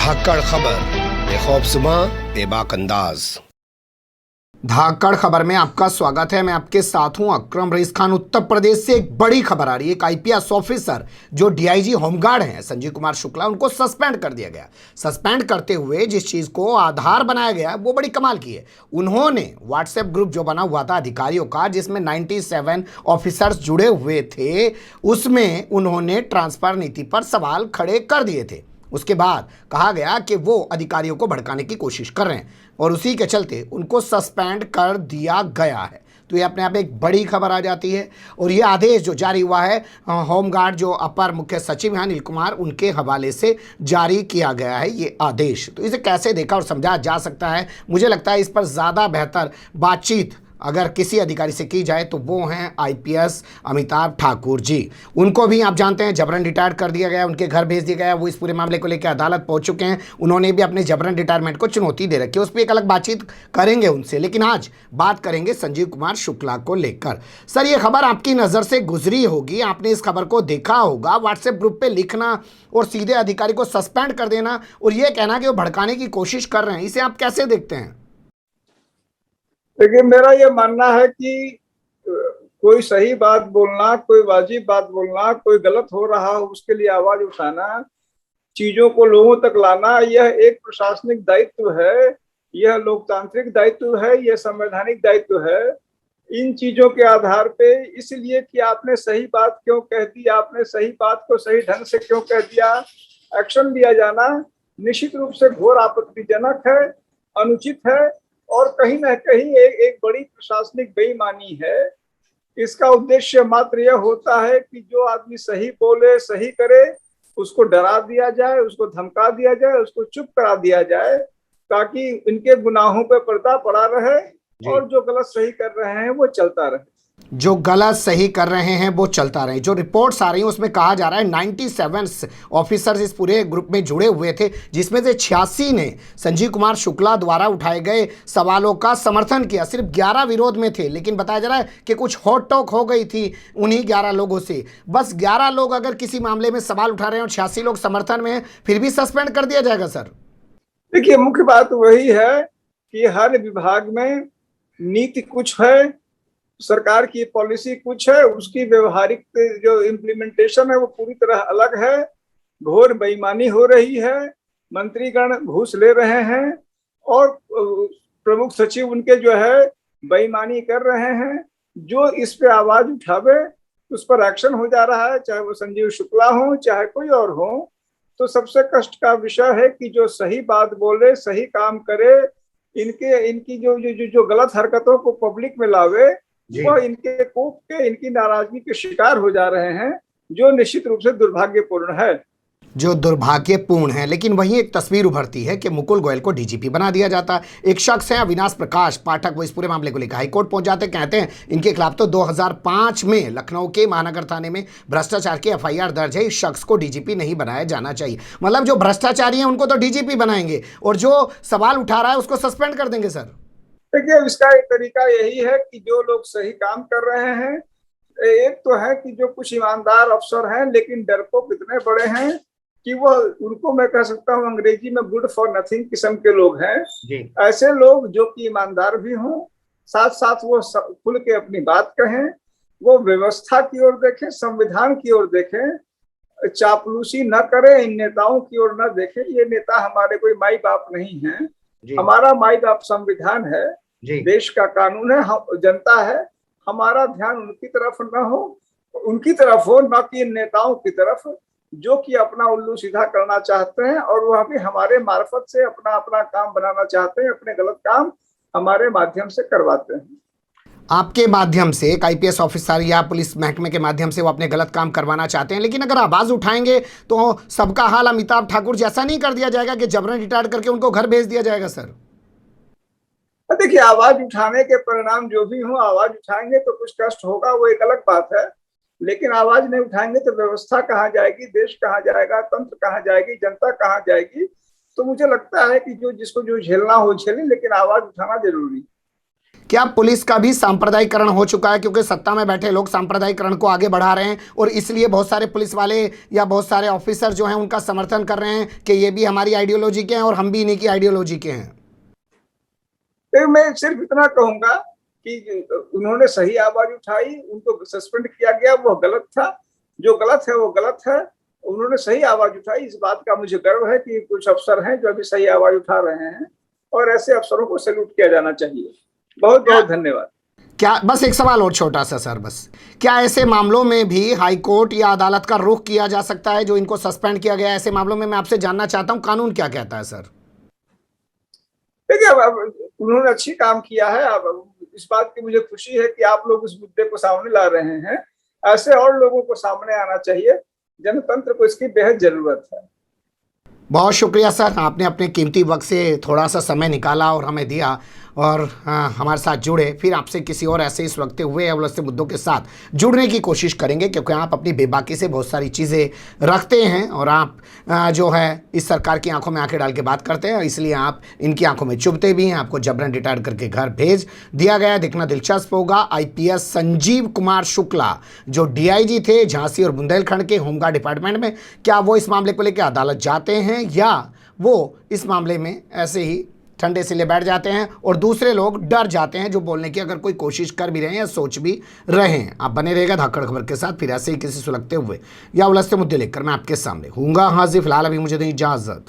धाकड़ खबर, बेखौफसमा बेबाक अंदाज। धाकड़ खबर में आपका स्वागत है। मैं आपके साथ हूं अकरम रईस खान। उत्तर प्रदेश से एक बड़ी खबर आ रही है। एक आईपीएस ऑफिसर जो डीआईजी होमगार्ड हैं संजीव कुमार शुक्ला, उनको सस्पेंड कर दिया गया। सस्पेंड करते हुए जिस चीज को आधार बनाया गया वो बड़ी कमाल की है। उन्होंने व्हाट्सएप ग्रुप जो बना हुआ था अधिकारियों का, जिसमें 97 ऑफिसर्स जुड़े हुए थे, उसमें उन्होंने ट्रांसफर नीति पर सवाल खड़े कर दिए थे। उसके बाद कहा गया कि वो अधिकारियों को भड़काने की कोशिश कर रहे हैं और उसी के चलते उनको सस्पेंड कर दिया गया है। तो ये अपने आप एक बड़ी खबर आ जाती है। और ये आदेश जो जारी हुआ है होमगार्ड जो अपर मुख्य सचिव हैं अनिल कुमार, उनके हवाले से जारी किया गया है ये आदेश। तो इसे कैसे देखा और समझा जा सकता है, मुझे लगता है इस पर ज़्यादा बेहतर बातचीत अगर किसी अधिकारी से की जाए तो वो हैं आईपीएस अमिताभ ठाकुर जी। उनको भी आप जानते हैं जबरन रिटायर कर दिया गया, उनके घर भेज दिया गया। वो इस पूरे मामले को लेकर अदालत पहुंच चुके हैं। उन्होंने भी अपने जबरन रिटायरमेंट को चुनौती दे रखी है। उस पर एक अलग बातचीत करेंगे उनसे, लेकिन आज बात करेंगे संजीव कुमार शुक्ला को लेकर। सर, ये खबर आपकी नज़र से गुजरी होगी, आपने इस खबर को देखा होगा। व्हाट्सएप ग्रुप पर लिखना और सीधे अधिकारी को सस्पेंड कर देना और ये कहना कि वो भड़काने की कोशिश कर रहे हैं, इसे आप कैसे देखते हैं? देखिए, मेरा ये मानना है कि कोई सही बात बोलना, कोई वाजिब बात बोलना, कोई गलत हो रहा हो उसके लिए आवाज उठाना, चीजों को लोगों तक लाना, यह एक प्रशासनिक दायित्व है, यह लोकतांत्रिक दायित्व है, यह संवैधानिक दायित्व है। इन चीजों के आधार पे इसलिए कि आपने सही बात क्यों कह दी, आपने सही बात को सही ढंग से क्यों कह दिया, एक्शन लिया जाना निश्चित रूप से घोर आपत्तिजनक है, अनुचित है और कहीं ना कहीं एक बड़ी प्रशासनिक बेईमानी है। इसका उद्देश्य मात्र यह होता है कि जो आदमी सही बोले, सही करे, उसको डरा दिया जाए, उसको धमका दिया जाए, उसको चुप करा दिया जाए, ताकि इनके गुनाहों पे पर्दा पड़ा रहे और जो गलत सही कर रहे हैं वो चलता रहे। जो गलत सही कर रहे हैं वो चलता रहे। जो रिपोर्ट्स आ रही हैं उसमें कहा जा रहा है 97 ऑफिसर्स इस पूरे ग्रुप में जुड़े हुए थे, जिसमें से 86 ने संजीव कुमार शुक्ला द्वारा उठाए गए सवालों का समर्थन किया। सिर्फ 11 विरोध में थे, लेकिन बताया जा रहा है कि कुछ हॉट टॉक हो गई थी उन्हीं 11 लोगों से। बस 11 लोग अगर किसी मामले में सवाल उठा रहे हैं और 86 लोग समर्थन में हैं, फिर भी सस्पेंड कर दिया जाएगा सर? देखिए, मुख्य बात वही है कि हर विभाग में नीति कुछ है, सरकार की पॉलिसी कुछ है, उसकी व्यवहारिक जो इम्प्लीमेंटेशन है वो पूरी तरह अलग है। घोर बेईमानी हो रही है, मंत्रीगण घूस ले रहे हैं और प्रमुख सचिव उनके जो है बेईमानी कर रहे हैं। जो इस पे आवाज उठावे उस पर एक्शन हो जा रहा है, चाहे वो संजीव शुक्ला हो चाहे कोई और हो। तो सबसे कष्ट का विषय है कि जो सही बात बोले, सही काम करे, इनकी जो गलत हरकतों को पब्लिक में लावे, वह इनके कोप के, इनकी नाराजगी के शिकार हो जा रहे हैं, जो निश्चित रूप से दुर्भाग्यपूर्ण है। जो दुर्भाग्यपूर्ण है। लेकिन वहीं एक तस्वीर उभरती है कि मुकुल गोयल को डीजीपी बना दिया जाता। एक शख्स है अविनाश प्रकाश पाठक, वो इस पूरे मामले को लेकर हाईकोर्ट पहुंच जाते, कहते हैं इनके खिलाफ तो 2005 में लखनऊ के महानगर थाने में भ्रष्टाचार की एफआईआर दर्ज है, इस शख्स को डीजीपी नहीं बनाया जाना चाहिए। मतलब जो भ्रष्टाचारी हैं उनको तो डीजीपी बनाएंगे और जो सवाल उठा रहा है उसको सस्पेंड कर देंगे सर। देखिए, इसका एक तरीका यही है कि जो लोग सही काम कर रहे हैं, एक तो है कि जो कुछ ईमानदार अफसर हैं लेकिन डरपोक इतने बड़े हैं कि वो, उनको मैं कह सकता हूँ अंग्रेजी में गुड फॉर नथिंग किस्म के लोग हैं। ऐसे लोग जो कि ईमानदार भी हों, साथ साथ वो खुल के अपनी बात कहें, वो व्यवस्था की ओर देखें, संविधान की ओर देखें, चापलूसी न करें, इन नेताओं की ओर न देखें। ये नेता हमारे कोई माई बाप नहीं है, हमारा माई बाप संविधान है, देश का कानून है, जनता है। हमारा ध्यान उनकी तरफ न हो, उनकी तरफ हो, न कि इन नेताओं की तरफ जो कि अपना उल्लू सीधा करना चाहते हैं और वह भी हमारे मार्फत से अपना अपना काम बनाना चाहते हैं, अपने गलत काम हमारे माध्यम से करवाते हैं। आपके माध्यम से एक आईपीएस ऑफिसर या पुलिस महकमे के माध्यम से वो अपने गलत काम करवाना चाहते हैं, लेकिन अगर आवाज उठाएंगे तो सबका हाल अमिताभ ठाकुर जैसा नहीं कर दिया जाएगा कि जबरन रिटायर करके उनको घर भेज दिया जाएगा सर? देखिए, आवाज उठाने के परिणाम जो भी हो, आवाज उठाएंगे तो कुछ कष्ट होगा, वो एक अलग बात है। लेकिन आवाज नहीं उठाएंगे तो व्यवस्था कहाँ जाएगी, देश कहाँ जाएगा, तंत्र कहाँ जाएगी, जनता कहाँ जाएगी? तो मुझे लगता है कि जिसको जो झेलना हो झेले, लेकिन आवाज उठाना जरूरी। क्या पुलिस का भी सांप्रदायिकरण हो चुका है, क्योंकि सत्ता में बैठे लोग सांप्रदायिकरण को आगे बढ़ा रहे हैं और इसलिए बहुत सारे पुलिस वाले या बहुत सारे ऑफिसर जो हैं उनका समर्थन कर रहे हैं कि ये भी हमारी आइडियोलॉजी के हैं और हम भी इन्हीं की आइडियोलॉजी के हैं? फिर मैं सिर्फ इतना कहूंगा कि उन्होंने सही आवाज उठाई, उनको सस्पेंड किया गया, वो गलत था। जो गलत है वो गलत है, उन्होंने सही आवाज उठाई। इस बात का मुझे गर्व है कि कुछ अफसर हैं जो अभी सही आवाज उठा रहे हैं और ऐसे अफसरों को सैल्यूट किया जाना चाहिए। बहुत बहुत धन्यवाद। क्या बस एक सवाल और छोटा सा सर, बस क्या ऐसे मामलों में भी हाई कोर्ट या अदालत का रुख किया जा सकता है जो इनको सस्पेंड किया गया है? ऐसे मामलों में मैं आपसे जानना चाहता हूं कानून क्या कहता है सर? देखिए, उन्होंने अच्छी काम किया है। अब इस बात की मुझे खुशी है कि आप लोग इस मुद्दे को सामने ला रहे हैं। ऐसे और लोगों को सामने आना चाहिए। जनतंत्र को इसकी बेहद जरूरत है। बहुत शुक्रिया सर, आपने अपने कीमती वक्त से थोड़ा सा समय निकाला और हमें दिया और हमारे साथ जुड़े। फिर आपसे किसी और ऐसे इस वक्त हुए या उलझते मुद्दों के साथ जुड़ने की कोशिश करेंगे, क्योंकि आप अपनी बेबाकी से बहुत सारी चीज़ें रखते हैं और आप जो है इस सरकार की आंखों में आंखें डाल के बात करते हैं, इसलिए आप इनकी आंखों में चुभते भी हैं। आपको जबरन रिटायर करके घर भेज दिया गया। देखना दिलचस्प होगा, IPS संजीव कुमार शुक्ला जो DIG थे झांसी और बुंदेलखंड के होमगार्ड डिपार्टमेंट में, क्या वो इस मामले को लेकर अदालत जाते हैं या वो इस मामले में ऐसे ही ठंडे से ले बैठ जाते हैं और दूसरे लोग डर जाते हैं जो बोलने की अगर कोई कोशिश कर भी रहे हैं या सोच भी रहे हैं। आप बने रहेगा धाकड़ खबर के साथ, फिर ऐसे ही किसी सुलगते हुए या उलझते मुद्दे लेकर मैं आपके सामने हूँगा हाजिर। फिलहाल अभी मुझे दें इजाजत।